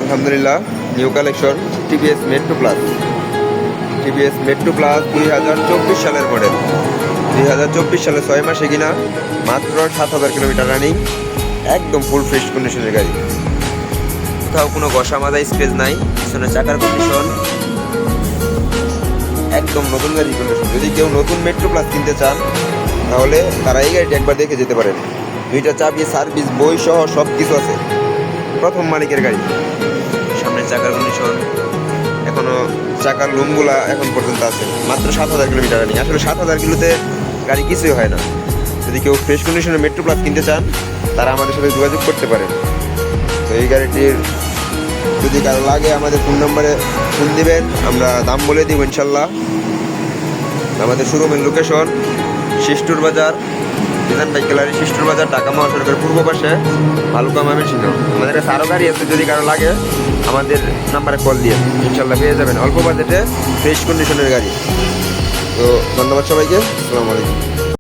আলহামদুলিল্লাহ, new collection TVS metro plus. TVS metro plus 2024 সালের model. 2024 সালে 6 মাসে কিনা, মাত্র 7,000 কিলোমিটার রানিং, একদম ফুল ফ্রেশ কন্ডিশনের গাড়ি। কোথাও কোনো ঘষা মাজা স্পেস নাই। পিছনে চাকার কন্ডিশন একদম নতুন গাড়ি কন্ডিশন। যদি কেউ নতুন মেট্রো প্লাস কিনতে চান তাহলে তারা এই গাড়িটি একবার দেখে যেতে পারেন। 2টা চাবি, সার্ভিস বই সহ সব কিছু আছে, প্রথম মালিকের গাড়ি। সামনে চাকার কন্ডিশন, এখনো চাকার লুমগুলা এখন পর্যন্ত আছে। মাত্র 7,000 কিলোমিটার রানিং। আসলে 7,000 কিলোতে গাড়ি কিছুই হয় না। যদি কেউ ফ্রেশ কন্ডিশনের মেট্রো প্লাস কিনতে চান তারা আমাদের সাথে যোগাযোগ করতে পারেন। তো এই গাড়িটির যদি কারো লাগে আমাদের ফোন নম্বরে ফোন দিবেন, আমরা দাম বলে দিব ইনশাল্লাহ। আমাদের শোরুমের লোকেশন শিষ্টুর বাজার, ডিজাইন বাইক গ্যালারি, শিষ্টুর বাজার, ঢাকা মহাসড়কের পূর্ব পাশে, ভালুকা ময়মনসিংহ। আমাদের কাছে আরও গাড়ি আছে, যদি কারো লাগে আমাদের নাম্বারে কল দিয়ে ইনশাল্লাহ পেয়ে যাবেন অল্প বাজেটে ফ্রেশ কন্ডিশনের গাড়ি। তো ধন্যবাদ সবাইকে, আসসালামু আলাইকুম।